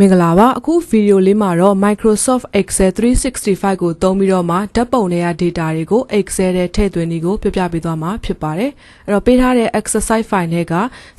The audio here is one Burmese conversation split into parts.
မင်္ဂလာပါအခုဗီဒီယိုလေးမှာတော့ Microsoft Excel 365ကိုသုံးပြီးတော့မှဓာတ်ပုံတွေက data တွေကို Excel ထဲထည့်သွင်းနည်းကိုပြပြပေးသွားမှာဖြစ်ပါတယ်အဲ့တော့ပေးထားတဲ့ exercise file တွေက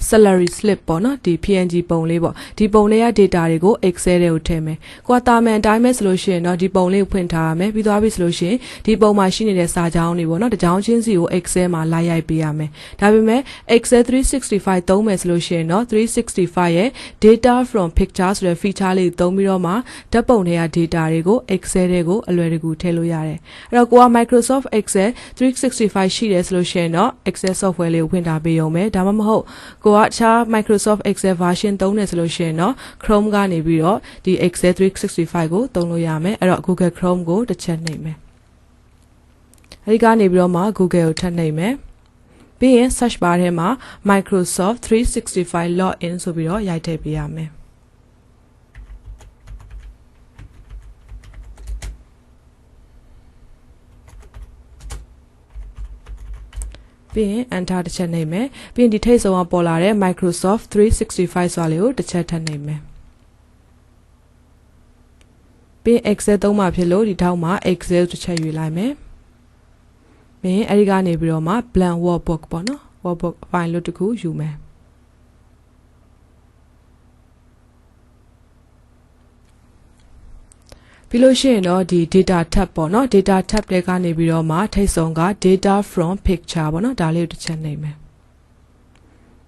salary slip ပေါ့နော်ဒီ PNG ပုံလေးပေါ့ဒီပုံလေးက data တွေကို Excel ထဲကိုထည့်မယ်ကိုကတာမန်အတိုင်းပဲဆိုလို့ရှိရင်တော့ဒီပုံလေးကိုဖွင့်ထားရမယ်ပြီးသွားပြီဆိုလို့ရှိရင်ဒီပုံမှာရှိနေတဲ့စာကြောင်းတွေပေါ့နော်တစ်ကြောင်းချင်းစီကို Excel မှာလိုက်ရိုက်ပေးရမယ်ဒါပေမဲ့ Excel 365သုံးမယ်ဆိုလို့ရှိရင်တော့365ရဲ့ data from picture ဆိုတဲ့ feature လေးသုံးပြီးတော့မှဓာတ်ပုံတွေက data တွေကို Excel တွေကိုအလွယ်တကူထည့်လို့ရတယ်အဲ့တော့ကိုက Microsoft Excel 365ရှိတယ်ဆိုလို့ရှိရင်တော့ Excel software လေးကိုဖွင့်ထားပေးရုံပဲဒါမှမဟုတ်ကိုကတခြား Microsoft Excel version သုံးတယ်ဆိုလို့ရှိရင်တော့ Chrome ကနေပြီးတော့ဒီ Excel 365ကိုသုံးလို့ရမယ်အဲ့တော့ Google Chrome ကိုတစ်ချက်နှိပ်မယ်အဲဒီကနေပြီးတော့မှ Google ကိုထပ်နှိပ်မယ်ပြီးရင် search bar ထဲမှာ Microsoft 365 login ဆိုပြီးတော့ရိုက်ထည့်ပေးရမယ်ပြီးရင် enter တစ်ချက်နှိပ်မယ်ပြီးရင်ဒီထိပ်ဆုံးကပေါ်လာတဲ့ Microsoft 365ဆိုတာလေးကိုတစ်ချက်ထပ်နှိပ်မယ်ပြီးရင် Excel သုံးမှာဖြစ်လို့ဒီထောက်မှာ Excel တစ်ချက်ယူလိုက်မယ်ပြီးရင်အဲဒီကနေပြီးတော့မှ blank workbook ပေါ့နော် workbook file လို့တစ်ခုယူမယ်ပြီးလို့ရှိရင်တော့ဒီ data tab ပေါ့နော် data tab တွေကနေပြီးတော့မှထိပ်ဆုံးက data from picture ပေါ့နော်ဒါလေးကိုတစ်ချက်နှိပ်မယ်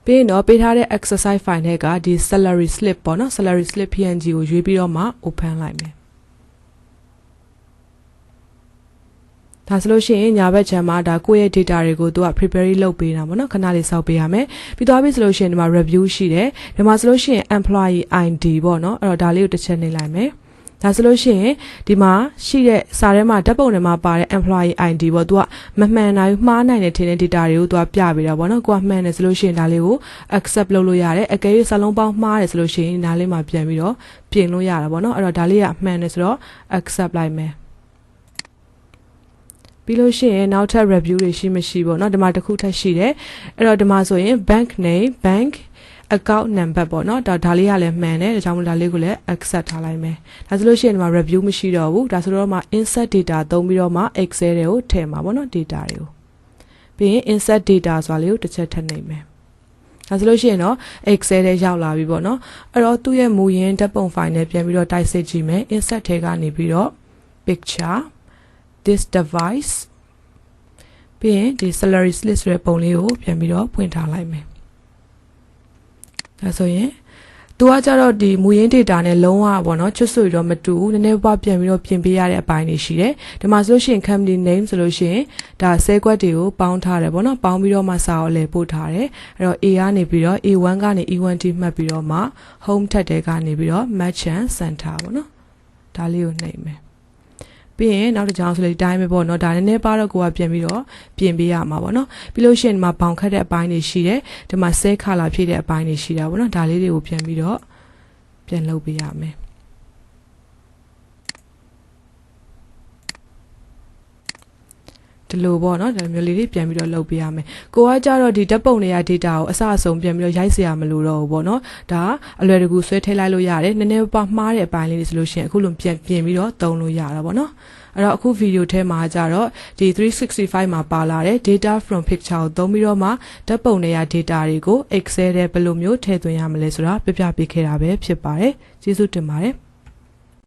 ပြီးရင်တော့ပေးထားတဲ့ exercise file တွေကဒီ salary slip ပေါ့နော် salary slip png ကိုရွေးပြီးတော့မှ open လိုက်မယ်ဒါဆိုလို့ရှိရင်ညာဘက်ခြမ်းမှာဒါကိုယ့်ရဲ့ data တွေကိုသူက prepare လုပ်ပေးတာပေါ့နော်ခဏလေးစောင့်ပေးရမယ်ပြီးသွားပြီဆိုလို့ရှိရင်ဒီမှာ review ရှိတယ်ဒီမှာဆိုလို့ရှိရင် employee ID ပေါ့နော်အဲ့တော့ဒါလေးကိုတစ်ချက်နှိပ်လိုက်မယ်ဒါဆိုလို့ရှိရင်ဒီမှာရှိတဲ့စာထဲမှာဓာတ်ပုံထဲမှာပါတဲ့ employee ID ပေါ့သူကမမှန်နိုင်မှားနိုင်တဲ့ထင်တဲ့ data တွေကိုသူကပြပေးတာပေါ့နော်ကိုကမှန်တယ်ဆိုလို့ရှိရင်ဒါလေးကို accept လုပ်လို့ရတယ်အကယ်၍စာလုံးပေါင်းမှားတယ်ဆိုလို့ရှိရင်ဒါလေးမှာပြန်ပြီးတော့ပြင်လို့ရတာပေါ့နော်အဲ့တော့ဒါလေးကမှန်တယ်ဆိုတော့ accept လိုက်မယ်ပြီးလို့ရှိရင်နောက်ထပ် review တွေရှိမရှိပေါ့နော်ဒီမှာတစ်ခုထပ်ရှိတယ်အဲ့တော့ဒီမှာဆိုရင် bank name bank account number ပေါ့နော်ဒါလေးကလည်းမှန်တယ်ဒါကြောင့်မို့ဒါလေးကိုလည်း accept ထားလိုက်မယ်ဒါဆိုလို့ရှိရင်ဒီမှာ review မရှိတော့ဘူးဒါဆိုတော့မှ insert data သုံးပြီးတော့မှ Excel တွေကိုထည့်မှာပေါ့နော် data တွေကိုပြီးရင် insert data ဆိုတာလေးကိုတစ်ချက်ထပ်နှိပ်မယ်ဒါဆိုလို့ရှိရင်တော့ Excel ထဲရောက်လာပြီပေါ့နော်အဲ့တော့သူ့ရဲ့မူရင်းဓာတ်ပုံ file နဲ့ပြန်ပြီးတော့တိုက်စစ်ကြည့်မယ် insert ထဲကနေပြီးတော့ picture this device ပြီးရင်ဒီ salary slip ဆိုတဲ့ပုံလေးကိုပြန်ပြီးတော့ဖွင့်ထားလိုက်မယ်ဒါဆိုရင်သူကကြတော့ဒီမူရင်း data နဲ့လုံးဝပေါ့နော်ချွတ်ဆွေတော့မတူဘူးနည်းနည်းပါးပြန်ပြီးတော့ပြင်ပေးရတဲ့အပိုင်းတွေရှိတယ်ဒီမှာဆိုလို့ရှိရင် company name ဆိုလို့ရှိရင်ဒါဆဲကွက်တွေကိုပေါင်းထားတယ်ပေါ့နော်ပေါင်းပြီးတော့မှစာအုပ်လည်းပို့ထားတယ်အဲ့တော့ A ကနေပြီးတော့ A1 ကနေ E1T မှတ်ပြီးတော့မှ home ထက်တဲ့ကနေပြီးတော့ merchant center ပေါ့နော်ဒါလေးကိုနှိပ်မယ်ပြီးရင်နောက်တစ်ကြောင်းဆိုလေဒီတိုင်းပဲပေါ့နော်ဒါနည်းနည်းပါတော့ကိုကပြန်ပြီးတော့ပြင်ပေးရမှာပေါ့နော်ပြီးလို့ရှိရင်ဒီမှာဘောင်ခတ်တဲ့အပိုင်းတွေရှိတယ်ဒီမှာဆဲခါလာဖြည့်တဲ့အပိုင်းတွေရှိတာပေါ့နော်ဒါလေးတွေကိုပြန်ပြီးတော့ပြန်လုပ်ပေးရမယ်ဒီလိုပေါ့နော်ဒါမျိုးလေးတွေပြန်ပြီးတော့လုပ်ပေးရမယ်ကိုကကြတော့ဒီဓာတ်ပုံတွေက data ကိုအစအဆုံးပြန်ပြီးတော့ရိုက်เสียရမလို့တော့ဘူးပေါ့နော်ဒါအလွယ်တကူဆွဲထည့်လိုက်လို့ရတယ်နည်းနည်းပါမှားတဲ့အပိုင်းလေးတွေဆိုလို့ရှိရင်အခုလိုပြန်ပြင်ပြီးတော့သုံးလို့ရတာပေါ့နော်အဲ့တော့အခုဗီဒီယိုထဲမှာကြတော့ဒီ365မှာပါလာတဲ့ data from picture ကိုသုံးပြီးတော့မှဓာတ်ပုံတွေက data တွေကို Excel ထဲဘယ်လိုမျိုးထည့်သွင်းရမလဲဆိုတာပြပြပေးခဲ့တာပဲဖြစ်ပါတယ်ကျေးဇူးတင်ပါတယ်